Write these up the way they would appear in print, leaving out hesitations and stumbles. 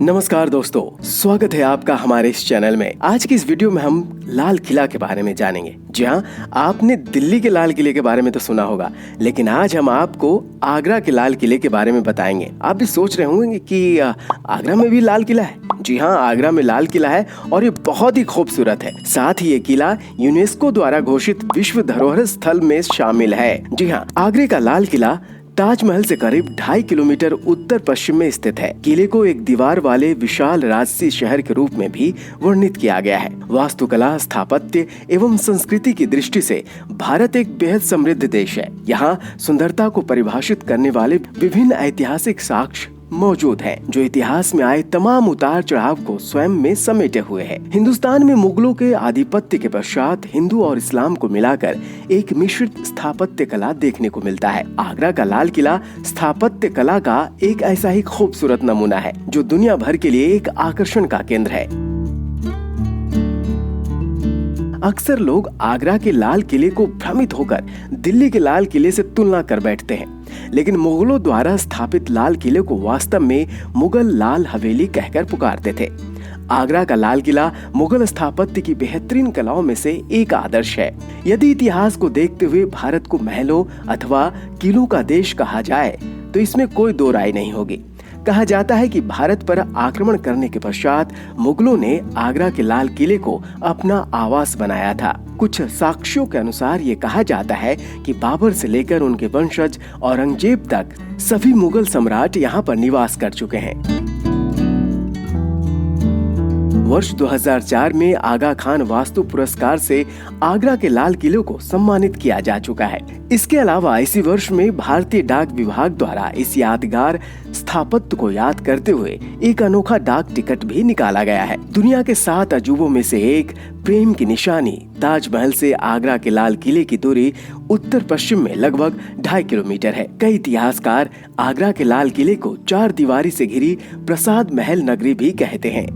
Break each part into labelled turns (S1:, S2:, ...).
S1: नमस्कार दोस्तों, स्वागत है आपका हमारे इस चैनल में। आज की इस वीडियो में हम लाल किला के बारे में जानेंगे। जी हाँ, आपने दिल्ली के लाल किले के बारे में तो सुना होगा, लेकिन आज हम आपको आगरा के लाल किले के बारे में बताएंगे। आप भी सोच रहे होंगे कि आगरा में भी लाल किला है। जी हाँ, आगरा में लाल किला है और ये बहुत ही खूबसूरत है। साथ ही ये किला यूनेस्को द्वारा घोषित विश्व धरोहर स्थल में शामिल है। जी हाँ, आगरे का लाल किला ताजमहल से करीब 2.5 किलोमीटर उत्तर पश्चिम में स्थित है। किले को एक दीवार वाले विशाल राजसी शहर के रूप में भी वर्णित किया गया है। वास्तुकला, स्थापत्य एवं संस्कृति की दृष्टि से भारत एक बेहद समृद्ध देश है। यहाँ सुंदरता को परिभाषित करने वाले विभिन्न ऐतिहासिक साक्ष्य मौजूद हैं, जो इतिहास में आए तमाम उतार चढ़ाव को स्वयं में समेटे हुए हैं। हिंदुस्तान में मुगलों के आधिपत्य के पश्चात हिंदू और इस्लाम को मिलाकर एक मिश्रित स्थापत्य कला देखने को मिलता है। आगरा का लाल किला स्थापत्य कला का एक ऐसा ही खूबसूरत नमूना है, जो दुनिया भर के लिए एक आकर्षण का केंद्र है। अक्सर लोग आगरा के लाल किले को भ्रमित होकर दिल्ली के लाल किले से तुलना कर बैठते हैं, लेकिन मुगलों द्वारा स्थापित लाल किले को वास्तव में मुगल लाल हवेली कहकर पुकारते थे। आगरा का लाल किला मुगल स्थापत्य की बेहतरीन कलाओं में से एक आदर्श है। यदि इतिहास को देखते हुए भारत को महलों अथवा किलों का देश कहा जाए तो इसमें कोई दो राय नहीं होगी। कहा जाता है कि भारत पर आक्रमण करने के पश्चात मुगलों ने आगरा के लाल किले को अपना आवास बनाया था। कुछ साक्ष्यों के अनुसार ये कहा जाता है कि बाबर से लेकर उनके वंशज औरंगजेब तक सभी मुगल सम्राट यहाँ पर निवास कर चुके हैं। वर्ष 2004 में आगा खान वास्तु पुरस्कार से आगरा के लाल किले को सम्मानित किया जा चुका है। इसके अलावा इसी वर्ष में भारतीय डाक विभाग द्वारा इस यादगार स्थापत्य को याद करते हुए एक अनोखा डाक टिकट भी निकाला गया है। दुनिया के 7 अजूबों में से एक प्रेम की निशानी ताजमहल से आगरा के लाल किले की दूरी उत्तर पश्चिम में लगभग 2.5 किलोमीटर है। कई इतिहासकार आगरा के लाल किले को 4 दीवारी से घिरी प्रसाद महल नगरी भी कहते हैं।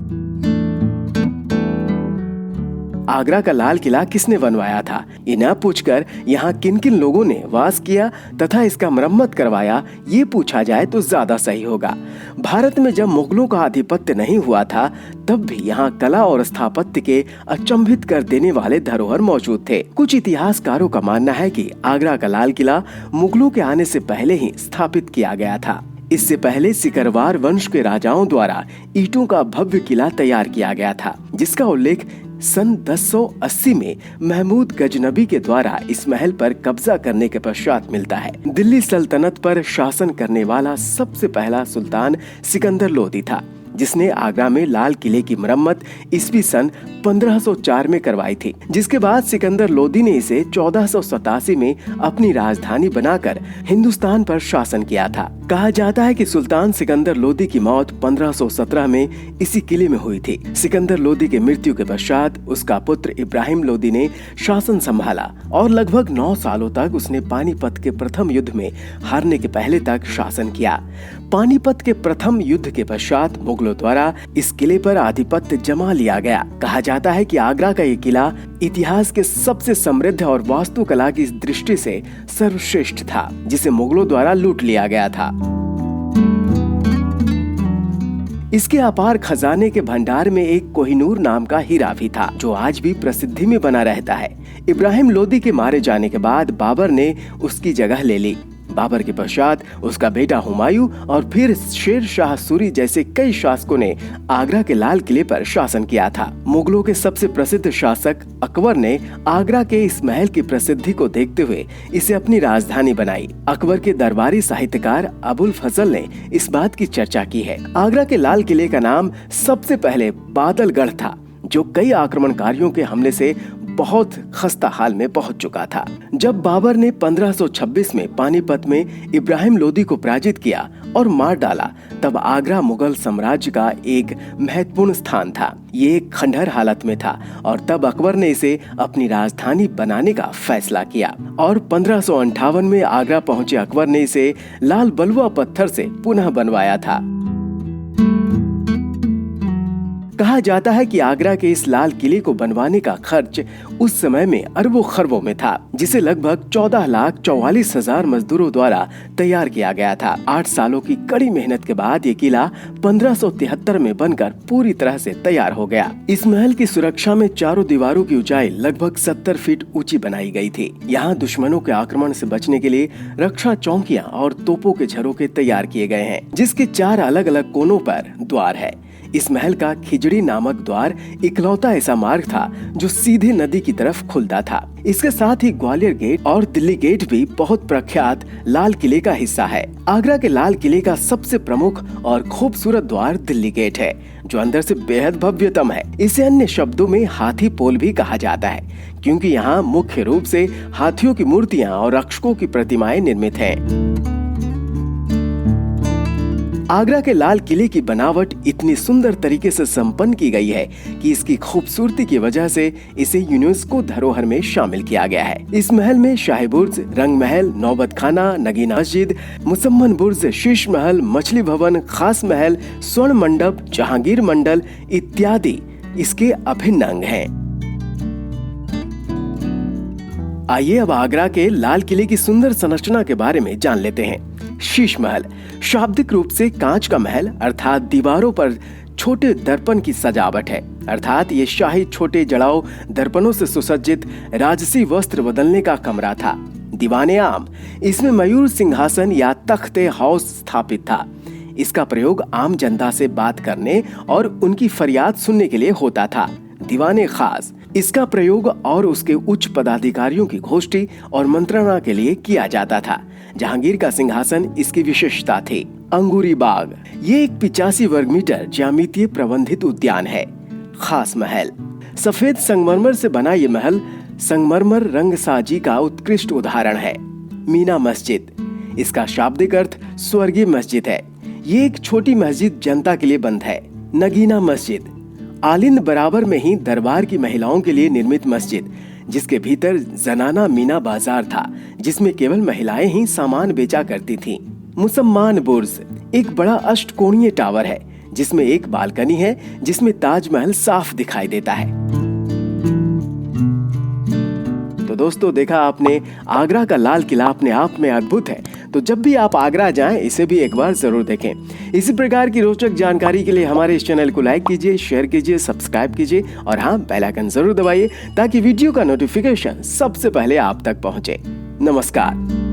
S1: आगरा का लाल किला किसने बनवाया था, ये न पूछकर यहाँ किन किन लोगों ने वास किया तथा इसका मरम्मत करवाया, ये पूछा जाए तो ज्यादा सही होगा। भारत में जब मुगलों का आधिपत्य नहीं हुआ था, तब भी यहाँ कला और स्थापत्य के अचंभित कर देने वाले धरोहर मौजूद थे। कुछ इतिहासकारों का मानना है कि आगरा का लाल किला मुगलों के आने से पहले ही स्थापित किया गया था। इससे पहले सिकरवार वंश के राजाओं द्वारा ईंटों का भव्य किला तैयार किया गया था, जिसका उल्लेख सन 1080 में महमूद गजनबी के द्वारा इस महल पर कब्जा करने के पश्चात मिलता है। दिल्ली सल्तनत पर शासन करने वाला सबसे पहला सुल्तान सिकंदर लोदी था, जिसने आगरा में लाल किले की मरम्मत ईस्वी सन 1504 में करवाई थी। जिसके बाद सिकंदर लोदी ने इसे 1487 में अपनी राजधानी बनाकर हिंदुस्तान पर शासन किया था। कहा जाता है कि सुल्तान सिकंदर लोदी की मौत 1517 में इसी किले में हुई थी। सिकंदर लोदी के मृत्यु के पश्चात उसका पुत्र इब्राहिम लोदी ने शासन संभाला और लगभग 9 सालों तक उसने पानीपत के प्रथम युद्ध में हारने के पहले तक शासन किया। पानीपत के प्रथम युद्ध के पश्चात मुगलों द्वारा इस किले पर आधिपत्य जमा लिया गया। कहा जाता है कि आगरा का ये किला इतिहास के सबसे समृद्ध और वास्तुकला की दृष्टि से सर्वश्रेष्ठ था, जिसे मुगलों द्वारा लूट लिया गया था। इसके अपार खजाने के भंडार में एक कोहिनूर नाम का हीरा भी था, जो आज भी प्रसिद्धि में बना रहता है। इब्राहिम लोदी के मारे जाने के बाद बाबर ने उसकी जगह ले ली। बाबर के पश्चात उसका बेटा हुमायूं और फिर शेर शाह सूरी जैसे कई शासकों ने आगरा के लाल किले पर शासन किया था। मुगलों के सबसे प्रसिद्ध शासक अकबर ने आगरा के इस महल की प्रसिद्धि को देखते हुए इसे अपनी राजधानी बनाई। अकबर के दरबारी साहित्यकार अबुल फजल ने इस बात की चर्चा की है। आगरा के लाल किले का नाम सबसे पहले बादलगढ़ था, जो कई आक्रमणकारियों के हमले से बहुत खस्ता हाल में पहुंच चुका था। जब बाबर ने 1526 में पानीपत में इब्राहिम लोदी को पराजित किया और मार डाला, तब आगरा मुगल साम्राज्य का एक महत्वपूर्ण स्थान था। ये एक खंडहर हालत में था और तब अकबर ने इसे अपनी राजधानी बनाने का फैसला किया और 1558 में आगरा पहुंचे अकबर ने इसे लाल बलुआ पत्थर से पुनः बनवाया था। कहा जाता है कि आगरा के इस लाल किले को बनवाने का खर्च उस समय में अरबों खरबों में था, जिसे लगभग 14,44,000 मजदूरों द्वारा तैयार किया गया था। 8 सालों की कड़ी मेहनत के बाद ये किला 1573 में बनकर पूरी तरह से तैयार हो गया। इस महल की सुरक्षा में चारों दीवारों की ऊंचाई लगभग 70 फीट ऊंची बनाई गई थी। यहाँ दुश्मनों के आक्रमण से बचने के लिए रक्षा चौकियां और तोपों के झरोखे तैयार किए गए हैं, जिसके 4 अलग अलग कोनों पर द्वार है। इस महल का खिजड़ी नामक द्वार इकलौता ऐसा मार्ग था जो सीधे नदी की तरफ खुलता था। इसके साथ ही ग्वालियर गेट और दिल्ली गेट भी बहुत प्रख्यात लाल किले का हिस्सा है। आगरा के लाल किले का सबसे प्रमुख और खूबसूरत द्वार दिल्ली गेट है, जो अंदर से बेहद भव्यतम है। इसे अन्य शब्दों में हाथी पोल भी कहा जाता है, क्योंकि यहाँ मुख्य रूप से हाथियों की मूर्तियाँ और रक्षकों की प्रतिमाएं निर्मित हैं। आगरा के लाल किले की बनावट इतनी सुंदर तरीके से संपन्न की गई है कि इसकी खूबसूरती की वजह से इसे यूनेस्को धरोहर में शामिल किया गया है। इस महल में शाही बुर्ज, रंग महल, नौबत खाना, नगीना मस्जिद, मुसम्मन बुर्ज, शीश महल, मछली भवन, खास महल, स्वर्ण मंडप, जहांगीर मंडल इत्यादि इसके अभिन्न अंग हैं। आइए अब आगरा के लाल किले की सुंदर संरचना के बारे में जान लेते हैं। शीश महल शाब्दिक रूप से कांच का महल अर्थात दीवारों पर छोटे दर्पण की सजावट है, अर्थात ये शाही छोटे जड़ाऊ दर्पणों से सुसज्जित राजसी वस्त्र बदलने का कमरा था। दीवाने आम इसमें मयूर सिंहासन या तख्ते हाउस स्थापित था। इसका प्रयोग आम जनता से बात करने और उनकी फरियाद सुनने के लिए होता था। दीवाने खास इसका प्रयोग और उसके उच्च पदाधिकारियों की गोष्ठी और मंत्रणा के लिए किया जाता था। जहांगीर का सिंहासन इसकी विशेषता थी। अंगूरी बाग ये एक 85 वर्ग मीटर ज्यामितीय प्रबंधित उद्यान है। खास महल सफेद संगमरमर से बना ये महल संगमरमर रंगसाजी का उत्कृष्ट उदाहरण है। मीना मस्जिद इसका शाब्दिक अर्थ स्वर्गीय मस्जिद है। ये एक छोटी मस्जिद जनता के लिए बंद है। नगीना मस्जिद आलिंद बराबर में ही दरबार की महिलाओं के लिए निर्मित मस्जिद, जिसके भीतर जनाना मीना बाजार था, जिसमें केवल महिलाएं ही सामान बेचा करती थीं। मुसम्मान बुर्ज एक बड़ा अष्टकोणीय टावर है, जिसमें एक बालकनी है, जिसमें ताजमहल साफ दिखाई देता है। तो दोस्तों देखा आपने, आगरा का लाल किला अपने आप में अद्भुत है। तो जब भी आप आगरा जाएं, इसे भी एक बार जरूर देखें। इसी प्रकार की रोचक जानकारी के लिए हमारे इस चैनल को लाइक कीजिए, शेयर कीजिए, सब्सक्राइब कीजिए और हाँ, बेल आइकन जरूर दबाइए ताकि वीडियो का नोटिफिकेशन सबसे पहले आप तक पहुंचे। नमस्कार।